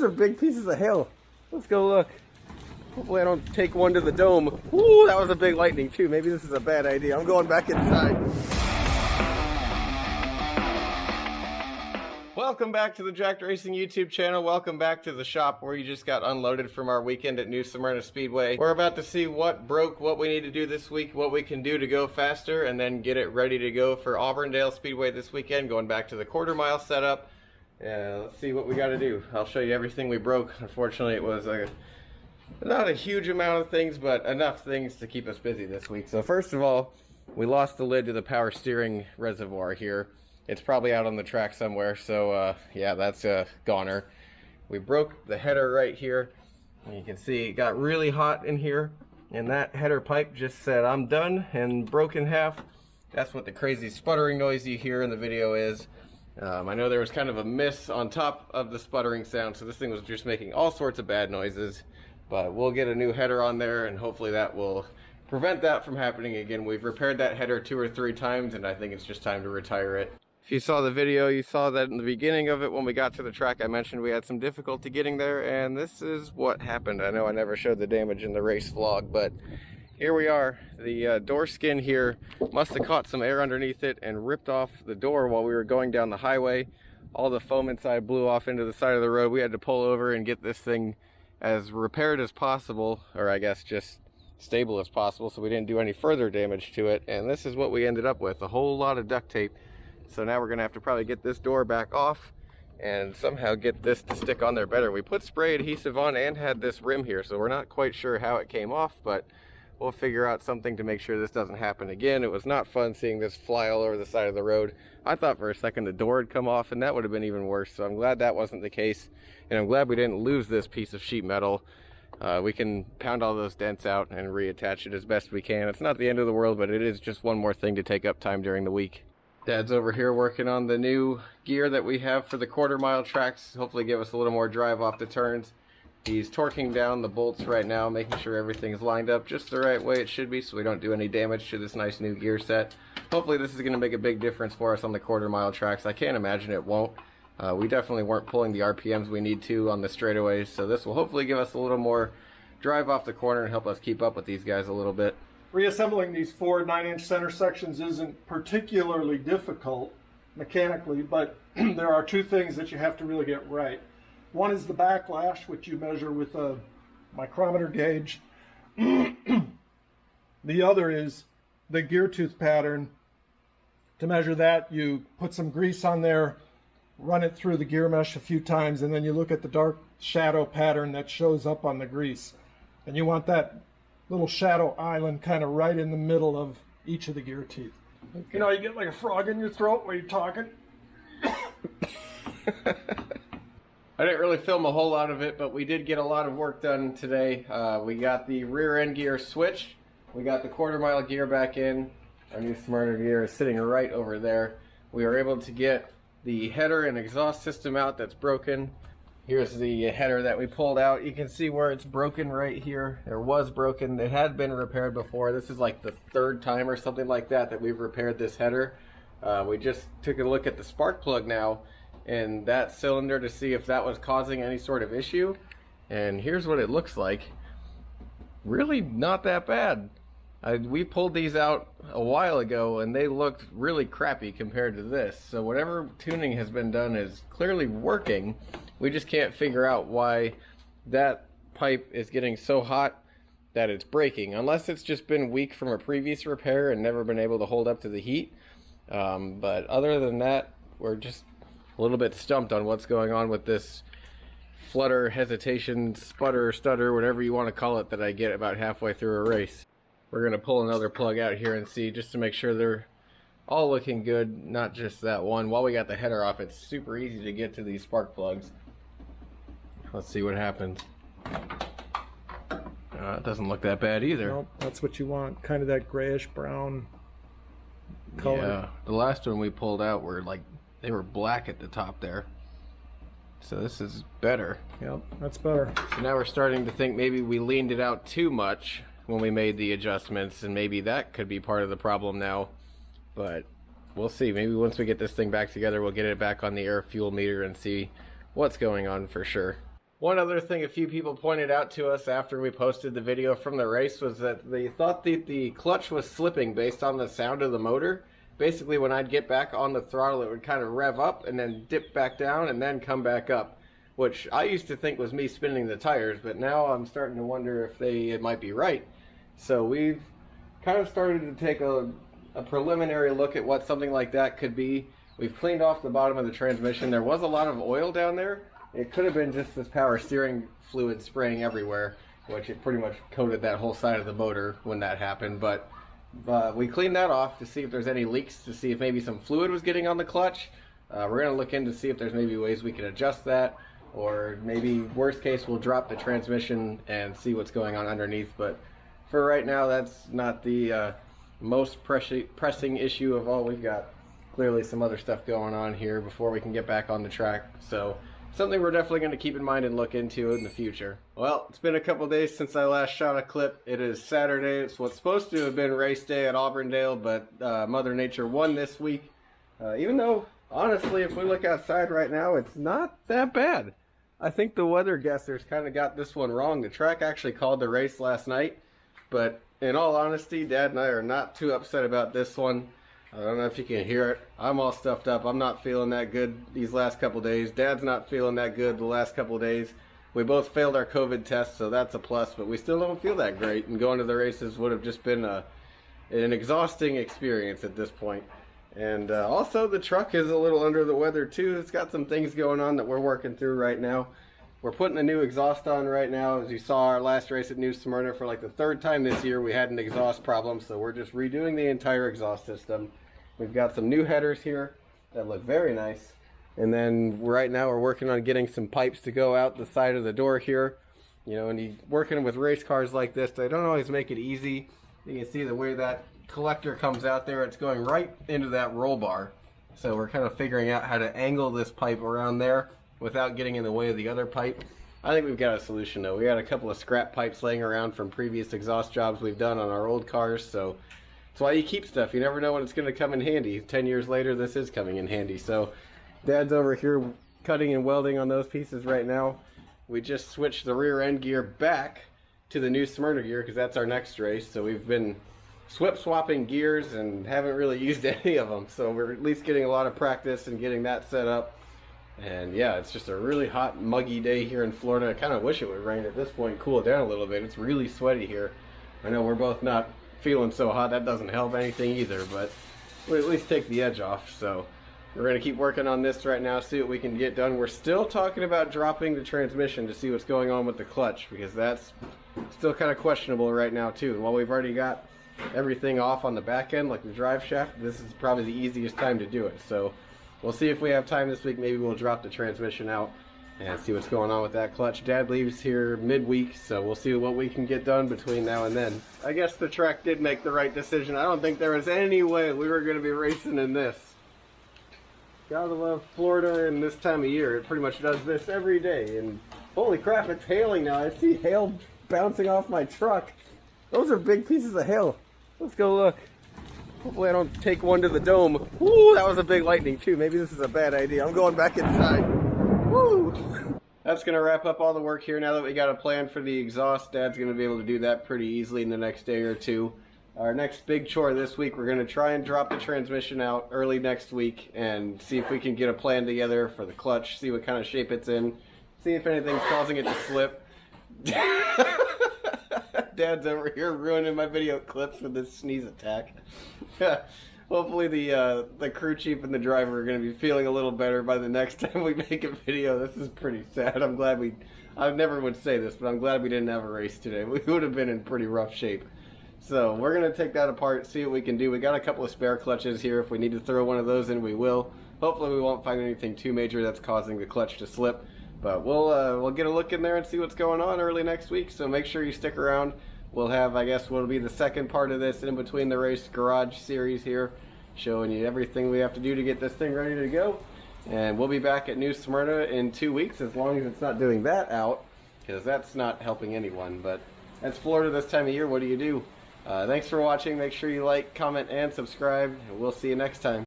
These are big pieces of hail. Let's go look. Hopefully I don't take one to the dome. Ooh, that was a big lightning too. Maybe this is a bad idea. I'm going back inside. Welcome back to the Jacked Racing YouTube channel. Welcome back to the shop where you just got unloaded from our weekend at New Smyrna Speedway. We're about to see what broke, what we need to do this week, what we can do to go faster, and then get it ready to go for Auburndale Speedway this weekend, going back to the quarter-mile setup. Let's see what we got to do. I'll show you everything we broke. Unfortunately, it was not a huge amount of things, but enough things to keep us busy this week. So first of all, we lost the lid to the power steering reservoir here. It's probably out on the track somewhere, so yeah, that's a goner. We broke the header right here, and you can see it got really hot in here, and that header pipe just said, "I'm done," and broke in half. That's what the crazy sputtering noise you hear in the video is. I know there was kind of a miss on top of the sputtering sound, so this thing was just making all sorts of bad noises, but we'll get a new header on there, and hopefully that will prevent that from happening again. We've repaired that header 2 or 3 times, and I think it's just time to retire it. If you saw the video, you saw that in the beginning of it when we got to the track, I mentioned we had some difficulty getting there, and this is what happened. I know I never showed the damage in the race vlog, but here we are. The door skin here must have caught some air underneath it and ripped off the door while we were going down the highway. All the foam inside blew off into the side of the road. We had to pull over and get this thing as repaired as possible, or I guess just stable as possible, so we didn't do any further damage to it. And this is what we ended up with, a whole lot of duct tape. So now we're gonna have to probably get this door back off and somehow get this to stick on there better. We put spray adhesive on and had this rim here, so we're not quite sure how it came off, but we'll figure out something to make sure this doesn't happen again. It was not fun seeing this fly all over the side of the road. I thought for a second the door had come off, and that would have been even worse, so I'm glad that wasn't the case, and I'm glad we didn't lose this piece of sheet metal. We can pound all those dents out and reattach it as best we can. It's not the end of the world, but it is just one more thing to take up time during the week. Dad's over here working on the new gear that we have for the quarter-mile tracks. Hopefully give us a little more drive off the turns. He's torquing down the bolts right now, making sure everything's lined up just the right way it should be so we don't do any damage to this nice new gear set. Hopefully this is going to make a big difference for us on the quarter-mile tracks. I can't imagine it won't. We definitely weren't pulling the RPMs we need to on the straightaways, so this will hopefully give us a little more drive off the corner and help us keep up with these guys a little bit. Reassembling these 4 9-inch center sections isn't particularly difficult mechanically, but there are 2 things that you have to really get right. One is the backlash, which you measure with a micrometer gauge. The other is the gear tooth pattern. To measure that, you put some grease on there, run it through the gear mesh a few times, and then you look at the dark shadow pattern that shows up on the grease. And you want that little shadow island kind of right in the middle of each of the gear teeth. Okay. You know, you get like a frog in your throat while you're talking. I didn't really film a whole lot of it, but we did get a lot of work done today. We got the rear end gear switched. We got the quarter-mile gear back in. Our new Smyrna gear is sitting right over there. We were able to get the header and exhaust system out that's broken. Here's the header that we pulled out. You can see where it's broken right here. It was broken. It had been repaired before. This is like the 3rd time or something like that we've repaired this header. We just took a look at the spark plug now in that cylinder to see if that was causing any sort of issue. And here's what it looks like. Really not that bad. We pulled these out a while ago and they looked really crappy compared to this. So whatever tuning has been done is clearly working. We just can't figure out why that pipe is getting so hot that it's breaking. Unless it's just been weak from a previous repair and never been able to hold up to the heat. But other than that, we're just a little bit stumped on what's going on with this flutter, hesitation, sputter, stutter, whatever you want to call it that I get about halfway through a race. We're going to pull another plug out here and see just to make sure they're all looking good, not just that one. While we got the header off, it's super easy to get to these spark plugs. Let's see what happens. It doesn't look that bad either. Nope, that's what you want, kind of that grayish brown color. Yeah, the last one we pulled out were like, they were black at the top there. So this is better. Yep, that's better. So now we're starting to think maybe we leaned it out too much when we made the adjustments, and maybe that could be part of the problem now. But we'll see. Maybe once we get this thing back together, we'll get it back on the air fuel meter and see what's going on for sure. One other thing a few people pointed out to us after we posted the video from the race was that they thought the clutch was slipping based on the sound of the motor. Basically, when I'd get back on the throttle, it would kind of rev up and then dip back down and then come back up, which I used to think was me spinning the tires, but now I'm starting to wonder if it might be right. So we've kind of started to take a preliminary look at what something like that could be. We've cleaned off the bottom of the transmission. There was a lot of oil down there. It could have been just this power steering fluid spraying everywhere, which it pretty much coated that whole side of the motor when that happened. But we cleaned that off to see if there's any leaks, to see if maybe some fluid was getting on the clutch. We're going to look in to see if there's maybe ways we can adjust that, or maybe worst case we'll drop the transmission and see what's going on underneath. But for right now, that's not the most pressing issue of all. We've got clearly some other stuff going on here before we can get back on the track. So something we're definitely going to keep in mind and look into in the future. Well, it's been a couple days since I last shot a clip. It is Saturday. It's what's supposed to have been race day at Auburndale, but Mother Nature won this week. Even though, honestly, if we look outside right now, it's not that bad. I think the weather guessers kind of got this one wrong. The track actually called the race last night, but in all honesty, Dad and I are not too upset about this one. I don't know if you can hear it. I'm all stuffed up. I'm not feeling that good these last couple days. Dad's not feeling that good the last couple days. We both failed our COVID tests, so that's a plus, but we still don't feel that great, and going to the races would have just been an exhausting experience at this point. And also, the truck is a little under the weather too. It's got some things going on that we're working through right now. We're putting a new exhaust on right now. As you saw our last race at New Smyrna, for like the third time this year, we had an exhaust problem, so we're just redoing the entire exhaust system. We've got some new headers here that look very nice. And then right now we're working on getting some pipes to go out the side of the door here. You know, and working with race cars like this, they don't always make it easy. You can see the way that collector comes out there, it's going right into that roll bar. So we're kind of figuring out how to angle this pipe around there without getting in the way of the other pipe. I think we've got a solution though. We got a couple of scrap pipes laying around from previous exhaust jobs we've done on our old cars, so that's why you keep stuff. You never know when it's going to come in handy. 10 years later, this is coming in handy. So Dad's over here cutting and welding on those pieces right now. We just switched the rear end gear back to the New Smyrna gear because that's our next race. So we've been swapping gears and haven't really used any of them. So we're at least getting a lot of practice and getting that set up. And yeah, it's just a really hot, muggy day here in Florida. I kind of wish it would rain at this point, cool it down a little bit. It's really sweaty here. I know we're both not feeling so hot. That doesn't help anything either, but we at least take the edge off. So we're going to keep working on this right now, see what we can get done. We're still talking about dropping the transmission to see what's going on with the clutch, because that's still kind of questionable right now too. And while we've already got everything off on the back end, like the drive shaft, this is probably the easiest time to do it. So we'll see if we have time this week. Maybe we'll drop the transmission out and see what's going on with that clutch. Dad leaves here midweek, so we'll see what we can get done between now and then. I guess the track did make the right decision. I don't think there was any way we were going to be racing in this. Gotta love Florida in this time of year. It pretty much does this every day. And holy crap, it's hailing now. I see hail bouncing off my truck. Those are big pieces of hail. Let's go look. Hopefully I don't take one to the dome. Ooh, that was a big lightning too. Maybe this is a bad idea. I'm going back inside. Woo! That's going to wrap up all the work here. Now that we got a plan for the exhaust, Dad's going to be able to do that pretty easily in the next day or two. Our next big chore this week, we're going to try and drop the transmission out early next week and see if we can get a plan together for the clutch, see what kind of shape it's in, see if anything's causing it to slip. Dad's over here ruining my video clips with this sneeze attack. Hopefully the crew chief and the driver are going to be feeling a little better by the next time we make a video. This is pretty sad. I'm glad I never would say this, but I'm glad we didn't have a race today. We would have been in pretty rough shape. So we're going to take that apart, see what we can do. We got a couple of spare clutches here. If we need to throw one of those in, we will. Hopefully we won't find anything too major that's causing the clutch to slip. But we'll get a look in there and see what's going on early next week. So make sure you stick around. We'll have, I guess, what'll be the second part of this in between the race garage series here, showing you everything we have to do to get this thing ready to go. And we'll be back at New Smyrna in 2 weeks, as long as it's not doing that out, because that's not helping anyone. But that's Florida this time of year. What do you do? Thanks for watching. Make sure you like, comment, and subscribe. And we'll see you next time.